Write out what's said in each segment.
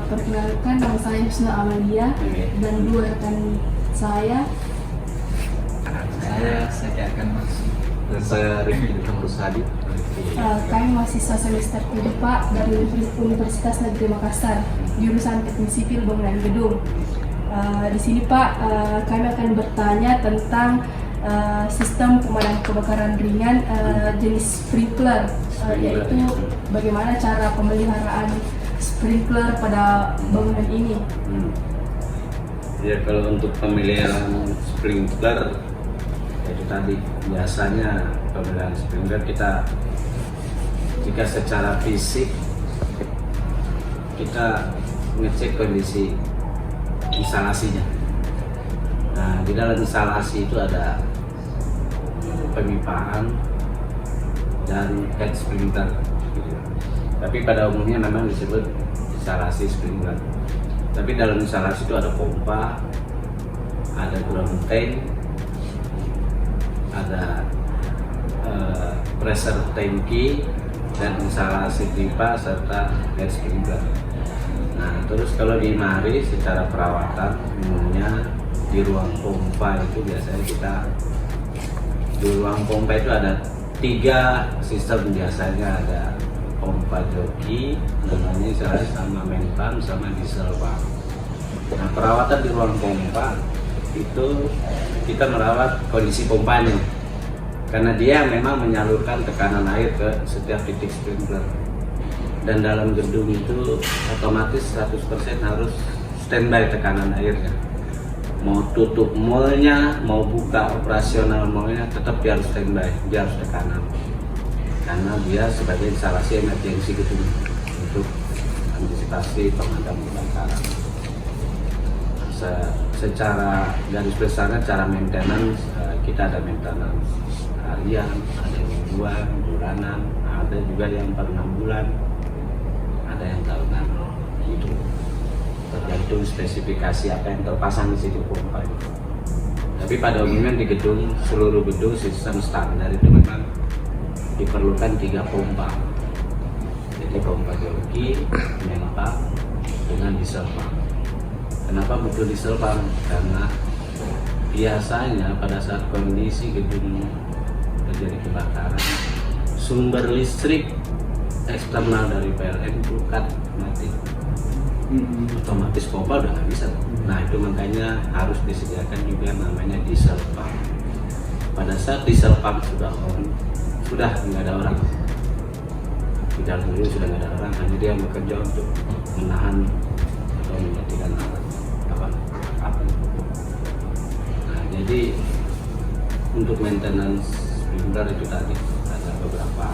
Perkenalkan, nama saya Husna Amalia dan dua rekan saya. Saya akan masuk. Dan saya Rifki Rusadi. Kami mahasiswa semester 7 Pak dari Universitas Negeri Makassar, jurusan Teknik Sipil Bangunan Gedung. Di sini Pak, kami akan bertanya tentang sistem pemadam kebakaran ringan jenis sprinkler, yaitu bagaimana cara pemeliharaan sprinkler pada bangunan ini. Ya, kalau untuk pemeliharaan sprinkler itu tadi biasanya pemeliharaan sprinkler kita jika secara fisik kita ngecek kondisi instalasinya. Nah, di dalam instalasi itu ada pemipaan dan head sprinkler gitu. Tapi pada umumnya memang disebut instalasi sprinkler. Tapi dalam instalasi itu ada pompa, ada ground tank, ada pressure tanki, dan instalasi pipa serta head sprinkler. Nah, terus kalau di mari secara perawatan umumnya di ruang pompa itu biasanya kita di ruang pompa itu ada 3 sistem, biasanya ada pompa joki, namanya istilahnya sama main pump sama diesel pump. Nah, perawatan di ruang pompa itu kita merawat kondisi pompanya karena dia memang menyalurkan tekanan air ke setiap titik sprinkler, dan dalam gedung itu otomatis 100% harus standby tekanan airnya. Mau tutup mallnya, mau buka operasional mallnya, tetap dia harus standby, dia harus tekanan karena dia sebagai instalasi emergensi gedung untuk antisipasi pemadam kebakaran. Secara garis besarnya cara maintenance, kita ada maintenance harian, ada mingguan, bulanan, ada juga yang per 6 bulan, ada yang tahunan. Itu tergantung spesifikasi apa yang terpasang di situ pompa. Tapi pada umumnya di gedung, seluruh gedung sistem standar itu memang diperlukan 3 pompa. Jadi pompa joki, main pump, dengan diesel pump. Kenapa butuh diesel pump? Karena biasanya pada saat kondisi gedung terjadi kebakaran, sumber listrik eksternal dari PLN itu mati, otomatis pompa udah nggak bisa. Nah, itu makanya harus disediakan juga namanya diesel pump. Pada saat diesel pump sudah on, sudah nggak ada orang di dalam gedung, sudah nggak ada orang, hanya dia bekerja untuk menahan atau mematikan api. Nah, jadi untuk maintenance sprinkler itu tadi ada beberapa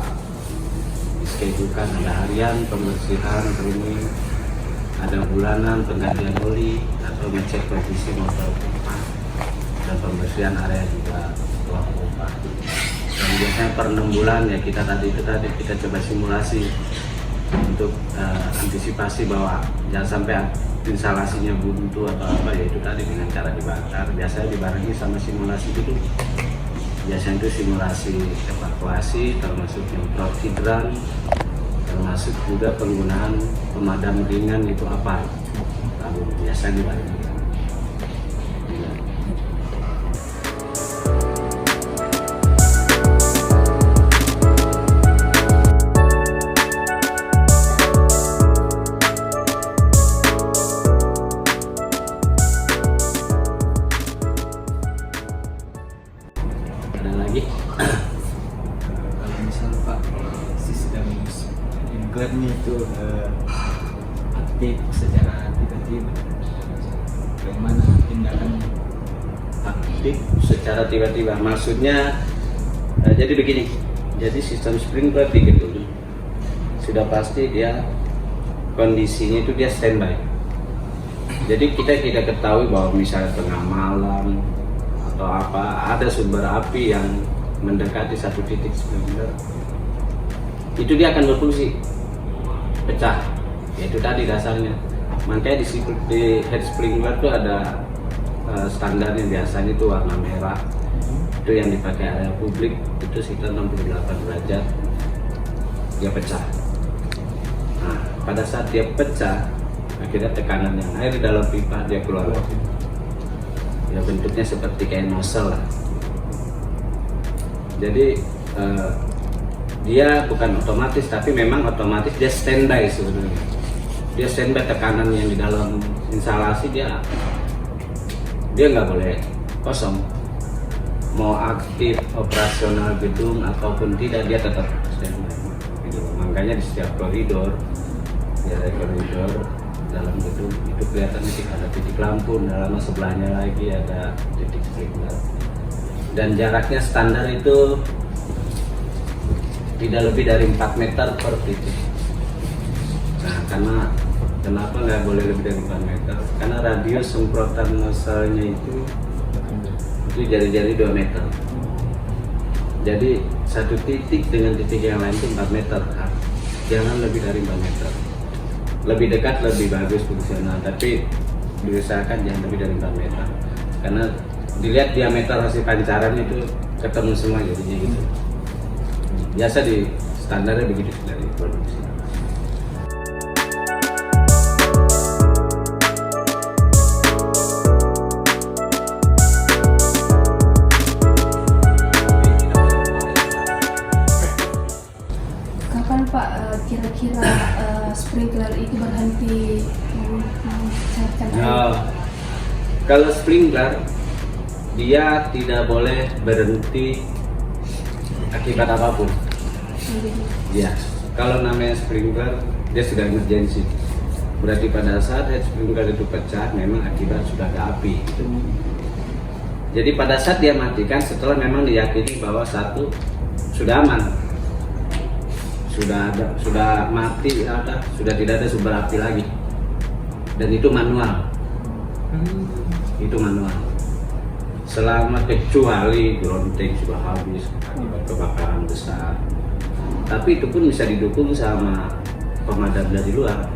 dischedulekan, ada harian pembersihan cleaning, ada bulanan penggantian oli atau ngecek kondisi motor pompa, dan pembersihan area juga ruang pompa. Dan biasanya per 6 bulan ya kita coba simulasi untuk antisipasi bahwa jangan sampai instalasinya buntu atau apa, ya itu tadi dengan cara dibakar. Biasanya dibarengi sama simulasi itu. Biasanya itu simulasi evakuasi, termasuk nyemprot hidran, termasuk juga penggunaan pemadam ringan itu apa. Lalu biasanya dibarengi. Ada lagi? Kalau misal Pak, sistem sprinklernya itu aktif secara tiba-tiba, bagaimana tindakan Aktif secara tiba-tiba, maksudnya jadi begini, jadi sistem sprinkler di gedung sudah pasti dia kondisinya itu dia standby. Jadi kita tidak ketahui bahwa misalnya tengah malam atau apa ada sumber api yang mendekati satu titik sprinkler, itu dia akan berfungsi pecah. Itu tadi dasarnya. Makanya di head sprinkler itu ada standarnya, biasanya itu warna merah. Itu yang dipakai area publik, itu sekitar 68 derajat dia pecah. Nah, pada saat dia pecah, akhirnya tekanan yang air di dalam pipa dia keluar. Ya bentuknya seperti kayak nozzle lah. Jadi dia bukan otomatis, tapi memang otomatis dia standby sebenarnya. Dia standby tekanan yang di dalam instalasi dia nggak boleh kosong. Mau aktif operasional gedung ataupun tidak dia tetap standby. Gitu. Makanya di setiap koridor, ya koridor dalam gedung itu kelihatan ada titik lampu, dalam sebelahnya lagi ada titik sprinkler. Dan jaraknya standar itu tidak lebih dari 4 meter per titik. Nah, karena kenapa nggak boleh lebih dari 4 meter? Karena radius semprotan nozzle-nya itu jari-jari 2 meter. Jadi satu titik dengan titik yang lain itu 4 meter. Jangan lebih dari 4 meter. Lebih dekat lebih bagus fungsional, tapi diusahakan jangan lebih dari 4 meter. Karena dilihat diameter hasil pancaran itu ketemu semua jadinya gitu. Biasa di standarnya begitu dari produksi. Kapan Pak kira-kira sprinkler itu berhenti mencairkan air? Nah, kalau sprinkler dia tidak boleh berhenti akibat apapun. Ya, kalau namanya sprinkler dia sudah emergency. Berarti pada saat head sprinkler itu pecah memang akibat sudah ada api. Gitu. Jadi pada saat dia matikan setelah memang diyakini bahwa satu sudah aman, sudah mati, sudah tidak ada sumber api lagi, dan itu manual. Itu manual. Selama kecuali grounding sudah habis akibat kebakaran besar, tapi itu pun bisa didukung sama pemadam dari luar.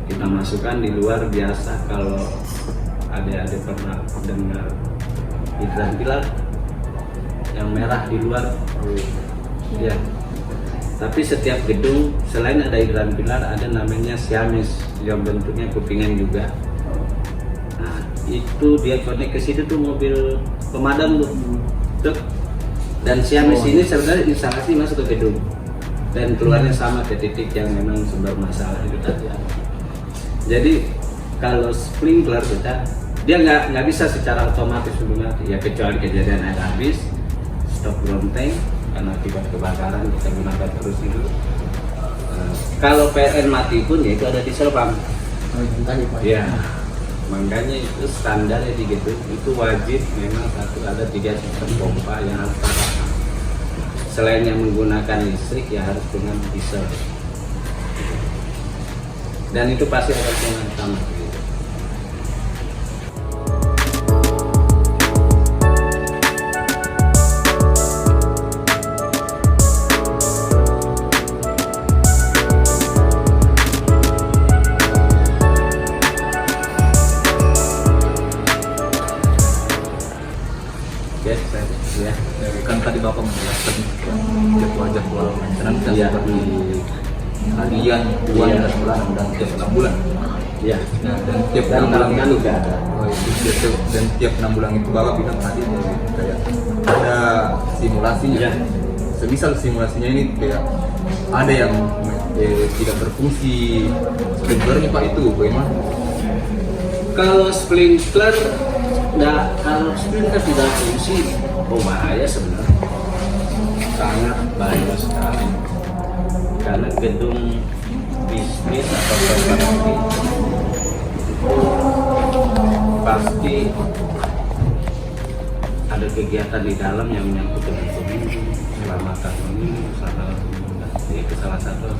Kita masukkan di luar biasa. Kalau ada pernah dengar hidran pilar yang merah di luar, ya. Tapi setiap gedung selain ada hidran pilar ada namanya Siames yang bentuknya kupingan juga. Nah, itu dia connect ke situ tuh mobil pemadam tuh. Dan Siames ini sebenarnya instalasi masuk ke gedung dan keluarnya sama ke titik yang memang sumber masalah itu tadi. Jadi kalau sprinkler kita dia nggak bisa secara otomatis mati ya, kecuali kejadian air habis, stop ground tank karena akibat kebakaran kita gunakan terus itu. Kalau PLN mati pun ya itu ada diesel pump. Ya, makanya itu standarnya di gedung itu wajib memang ada 3 sistem pompa yang harus terpasang. Selain yang menggunakan listrik ya harus dengan diesel. Dan itu pasti akan dengan sama. Ya. Kan tadi Bapak menjelaskan jadwal maintenance dan seperti harian, bulan, dan bulanan dan tiap 6 bulan. Ya. Nah, dan tiap 6 bulan kan itu juga ada. dan tiap 6 bulan itu Bapak bilang tadi kayak ada simulasinya. Ya. Semisal simulasinya ini kayak ada yang tidak berfungsi sprinklernya Pak, itu bagaimana? Kalau sprinkler tidak fungsi, bahaya sebenarnya, sangat bahaya sekali. Karena gedung bisnis atau korporasi pasti ada kegiatan di dalam yang menyangkut dengan pemilu, keselamatan pemilu, itu salah satu.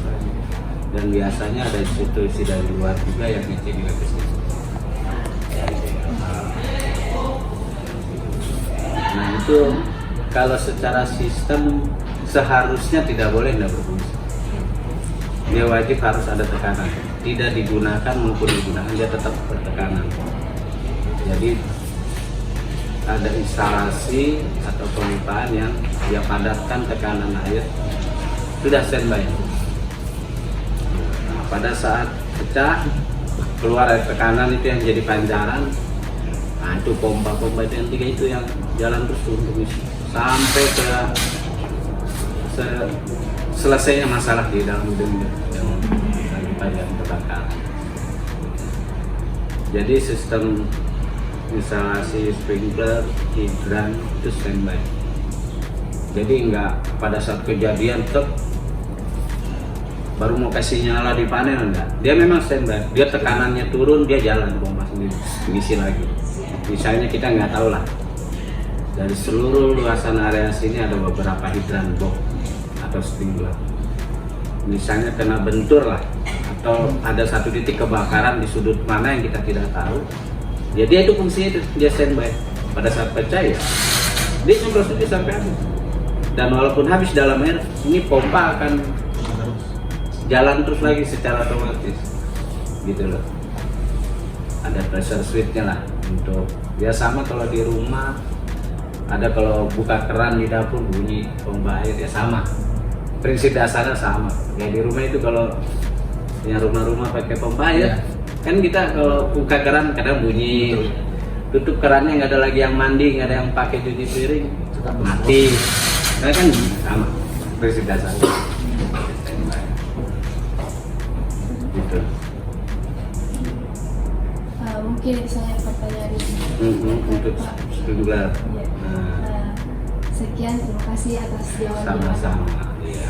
Dan biasanya ada institusi dari luar juga yang ngecek juga ke situ. Nah itu kalau secara sistem seharusnya tidak boleh tidak berfungsi. Dia wajib harus ada tekanan. Tidak digunakan maupun digunakan dia tetap bertekanan. Jadi ada instalasi atau pemipaan yang dia padatkan tekanan air sudah standby. Nah, pada saat pecah keluar air tekanan itu yang jadi pancaran. Nah itu pompa-pompa itu yang 3 itu yang jalan terus untuk isi sampai ke selesainya masalah di dalam gedung yang lagi terbakar. Jadi sistem instalasi sprinkler, hidran itu standby. Jadi enggak pada saat kejadian baru mau kasih nyala dipanen enggak. Dia memang standby. Dia tekanannya turun, dia jalan pompa sendiri, ngisi lagi. Misalnya kita nggak tahu lah. Dari seluruh luasan area sini ada beberapa hidran box atau sprinkler. Misalnya kena bentur lah, atau ada satu titik kebakaran di sudut mana yang kita tidak tahu. Ya dia itu fungsinya itu, dia standby. Pada saat pecah ya, dia nyemprot itu sampai habis. Dan walaupun habis dalam air, ini pompa akan jalan terus lagi secara otomatis, gitu loh. Ada pressure switch-nya lah untuk ya sama kalau di rumah ada kalau buka keran di dapur bunyi pompa air ya sama. Prinsip dasarnya sama. Ya di rumah itu kalau yang rumah-rumah pakai pompa air, kan kita kalau buka keran kadang bunyi. Tutup kerannya nggak ada lagi yang mandi, nggak ada yang pakai cuci piring, mati. Nah kan sama prinsip dasar. Gitu. Mungkin saya pertanyaan Untuk sprinkler. Sekian, terima kasih atas jawabannya. Sama-sama. Iya.